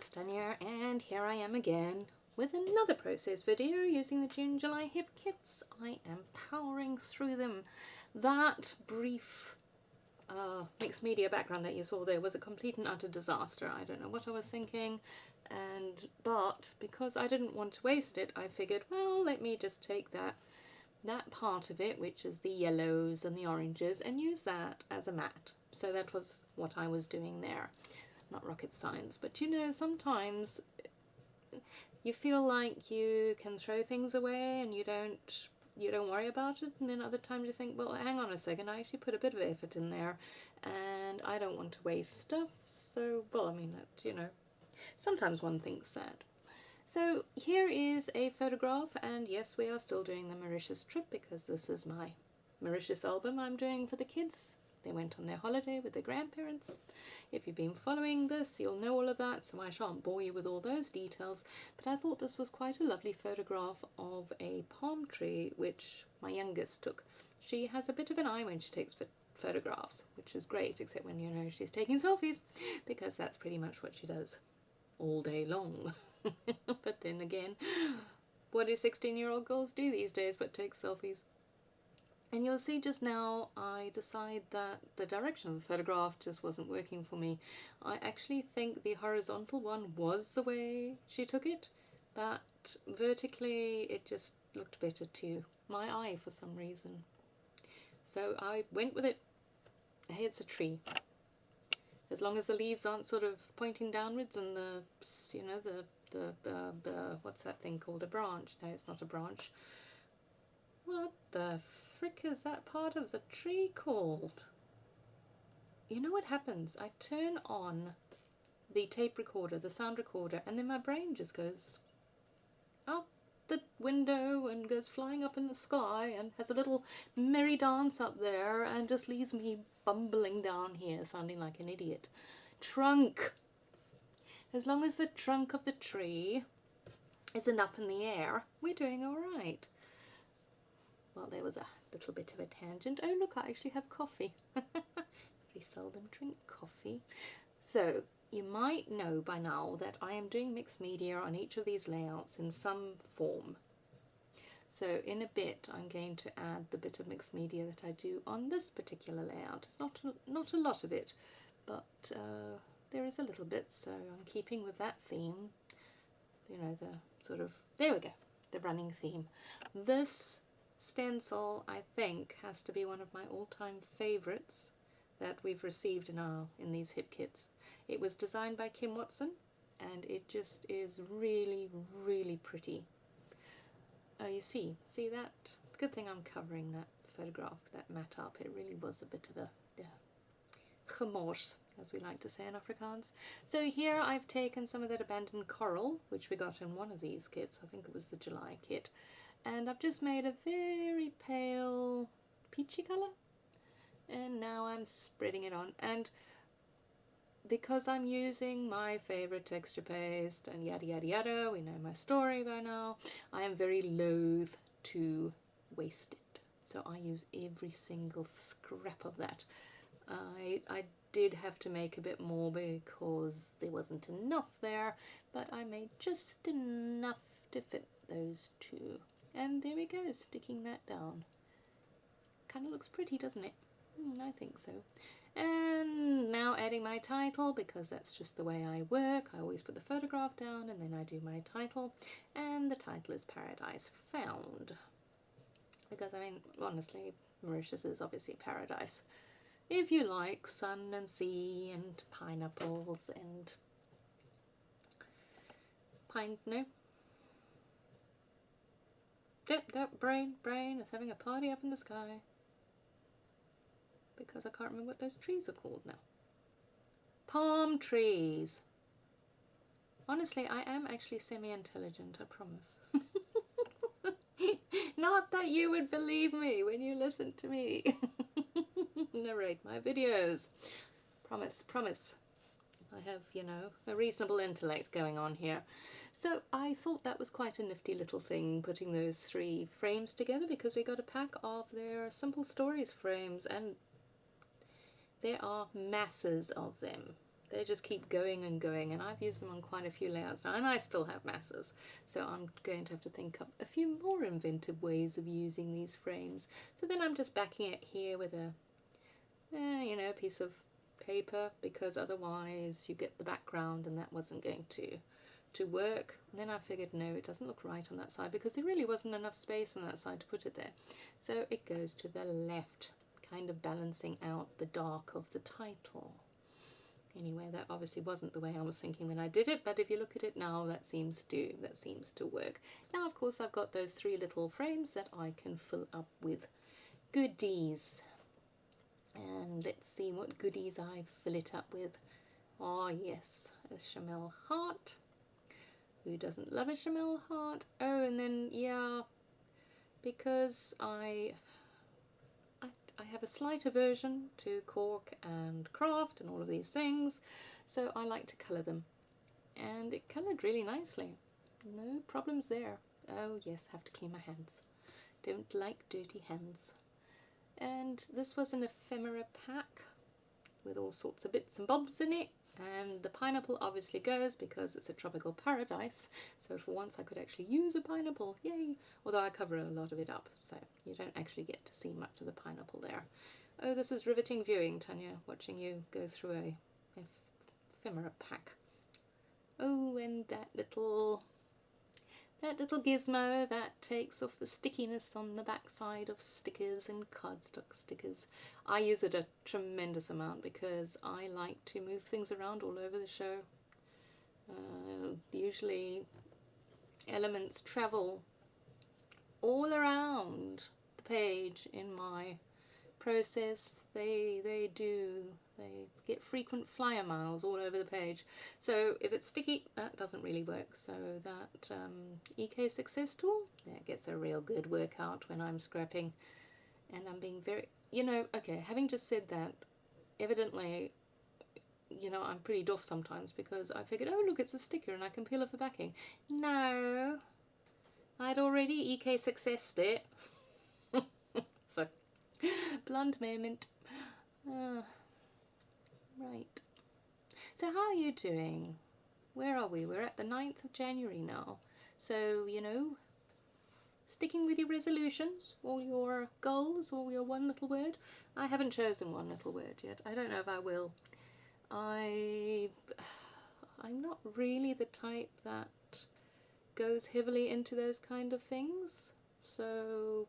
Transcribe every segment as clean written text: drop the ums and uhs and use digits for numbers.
it's Tanya, and here I am again with another process video using the June-July HipKits. I am powering through them. That brief mixed media background that you saw there was a complete and utter disaster. I don't know what I was thinking, but because I didn't want to waste it, I figured, well, let me just take that part of it, which is the yellows and the oranges, and use that as a mat. So that was what I was doing there. Not rocket science, but you know, sometimes you feel like you can throw things away and you don't worry about it, and then other times you think, well, hang on a second, I actually put a bit of effort in there and I don't want to waste stuff. So, well, I mean, that, you know, sometimes one thinks that. So here is a photograph, and yes, we are still doing the Mauritius trip because this is my Mauritius album I'm doing for the kids. They went on their holiday with their grandparents. If you've been following this, you'll know all of that, so I shan't bore you with all those details. But I thought this was quite a lovely photograph of a palm tree, which my youngest took. She has a bit of an eye when she takes photographs, which is great, except when, you know, she's taking selfies, because that's pretty much what she does all day long. But then again, what do 16-year-old girls do these days but take selfies? And you'll see just now I decide that the direction of the photograph just wasn't working for me. I actually think the horizontal one was the way she took it, but vertically it just looked better to my eye for some reason. So I went with it. Hey, it's a tree. As long as the leaves aren't sort of pointing downwards and the, you know, the what's that thing called? A branch? No, it's not a branch. What the frick is that part of the tree called? You know what happens? I turn on the tape recorder, the sound recorder, and then my brain just goes out the window and goes flying up in the sky and has a little merry dance up there and just leaves me bumbling down here sounding like an idiot. Trunk! As long as the trunk of the tree isn't up in the air, we're doing all right. Well, there was a little bit of a tangent. Oh, look, I actually have coffee. Very seldom drink coffee. So, you might know by now that I am doing mixed media on each of these layouts in some form. So, in a bit, I'm going to add the bit of mixed media that I do on this particular layout. It's not a lot of it, but there is a little bit, so I'm keeping with that theme. You know, the sort of, there we go, the running theme. This stencil, I think, has to be one of my all-time favorites that we've received in these HipKits. It was designed by Kim Watson, and it just is really, really pretty. You see that? Good thing I'm covering that photograph, that mat up. It really was a bit of a gemors, as we like to say in Afrikaans. So here I've taken some of that abandoned coral, which we got in one of these kits. I think it was the July kit. And I've just made a very pale peachy colour, and now I'm spreading it on. And because I'm using my favourite texture paste and yada yada yada, we know my story by now, I am very loath to waste it. So I use every single scrap of that. I did have to make a bit more because there wasn't enough there, but I made just enough to fit those two. And there we go, sticking that down. Kind of looks pretty, doesn't it? I think so. And now adding my title, because that's just the way I work. I always put the photograph down and then I do my title. And the title is Paradise Found. Because, I mean, honestly, Mauritius is obviously paradise. If you like sun and sea and pineapples and Yep, that brain is having a party up in the sky. Because I can't remember what those trees are called now. Palm trees. Honestly, I am actually semi-intelligent, I promise. Not that you would believe me when you listen to me narrate my videos. Promise, promise. I have, you know, a reasonable intellect going on here. So I thought that was quite a nifty little thing, putting those three frames together, because we got a pack of their Simple Stories frames, and there are masses of them. They just keep going and going, and I've used them on quite a few layouts now, and I still have masses, so I'm going to have to think up a few more inventive ways of using these frames. So then I'm just backing it here with a, you know, piece of paper, because otherwise you get the background, and that wasn't going to work. And then I figured, no, it doesn't look right on that side, because there really wasn't enough space on that side to put it there. So it goes to the left, kind of balancing out the dark of the title. Anyway, that obviously wasn't the way I was thinking when I did it, but if you look at it now, that seems to work. Now, of course, I've got those 3 little frames that I can fill up with goodies. And let's see what goodies I fill it up with. Oh yes, a Chamel heart. Who doesn't love a Chamel heart? Oh, and then, yeah, because I have a slight aversion to cork and craft and all of these things, so I like to colour them. And it coloured really nicely. No problems there. Oh yes, have to clean my hands. Don't like dirty hands. And this was an ephemera pack with all sorts of bits and bobs in it. And the pineapple obviously goes because it's a tropical paradise, so for once I could actually use a pineapple, yay! Although I cover a lot of it up, so you don't actually get to see much of the pineapple there. Oh, this is riveting viewing, Tanya, watching you go through a ephemera pack. Oh, and that little gizmo that takes off the stickiness on the back side of stickers and cardstock stickers. I use it a tremendous amount because I like to move things around all over the show. Usually elements travel all around the page in my process. They get frequent flyer miles all over the page. So if it's sticky, that doesn't really work. So that EK Success tool, that gets a real good workout when I'm scrapping. And I'm being very, you know, okay, having just said that, evidently, you know, I'm pretty doff sometimes because I figured, oh look, it's a sticker and I can peel off the backing. No, I'd already EK Successed it. So, blunt moment. Right. So how are you doing? Where are we? We're at the 9th of January now. So, you know, sticking with your resolutions, all your goals, all your one little word. I haven't chosen one little word yet. I don't know if I will. I'm not really the type that goes heavily into those kind of things. So,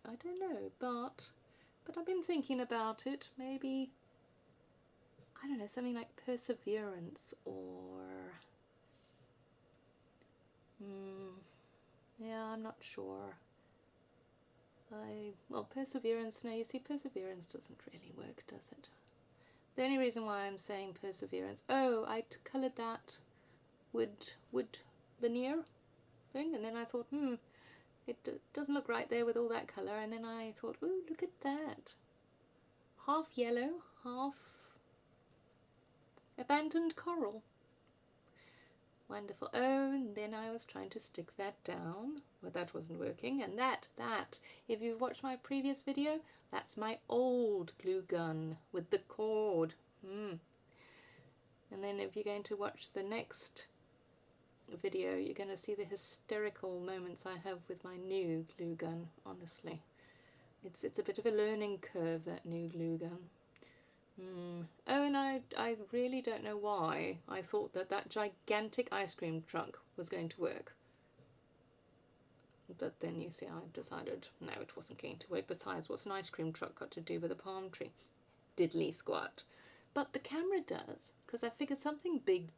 I don't know, but I've been thinking about it. Maybe, I don't know, something like perseverance or... yeah, I'm not sure. Well, perseverance, no, you see, perseverance doesn't really work, does it? The only reason why I'm saying perseverance, oh, I coloured that wood veneer thing, and then I thought, it doesn't look right there with all that colour, and then I thought, ooh, look at that. Half yellow, half abandoned coral. Wonderful. Oh, and then I was trying to stick that down, but that wasn't working. And that, if you've watched my previous video, that's my old glue gun with the cord. And then if you're going to watch the next video, you're going to see the hysterical moments I have with my new glue gun, honestly. It's a bit of a learning curve, that new glue gun. Oh, and I really don't know why I thought that gigantic ice cream truck was going to work. But then, you see, I decided, no, it wasn't going to work. Besides, what's an ice cream truck got to do with a palm tree? Diddly squat. But the camera does, because I figured something big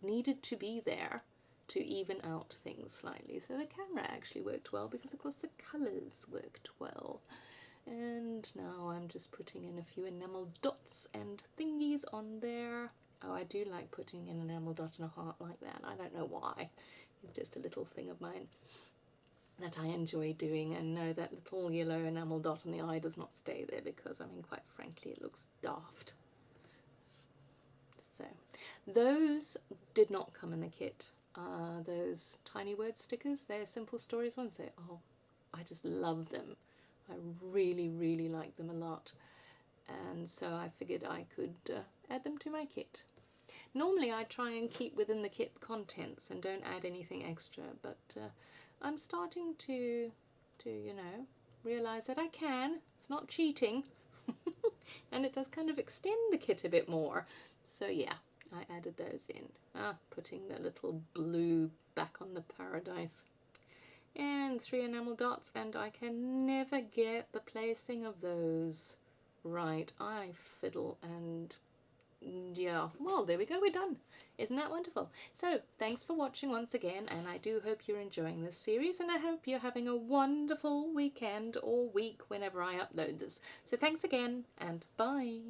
needed to be there to even out things slightly. So the camera actually worked well, because, of course, the colours worked well. And now I'm just putting in a few enamel dots and thingies on there. Oh, I do like putting an enamel dot and a heart like that. I don't know why. It's just a little thing of mine that I enjoy doing. And no, that little yellow enamel dot on the eye does not stay there because, I mean, quite frankly, it looks daft. So, those did not come in the kit. Those tiny word stickers, they're Simple Stories ones. I just love them. I really, really like them a lot, and so I figured I could add them to my kit. Normally I try and keep within the kit contents and don't add anything extra, but I'm starting to you know, realise that I can. It's not cheating. And it does kind of extend the kit a bit more. So yeah, I added those in. Putting the little blue back on the paradise. And 3 enamel dots, and I can never get the placing of those right. I fiddle, and yeah, well, there we go, we're done. Isn't that wonderful? So thanks for watching once again, and I do hope you're enjoying this series, and I hope you're having a wonderful weekend or week whenever I upload this. So thanks again, and bye.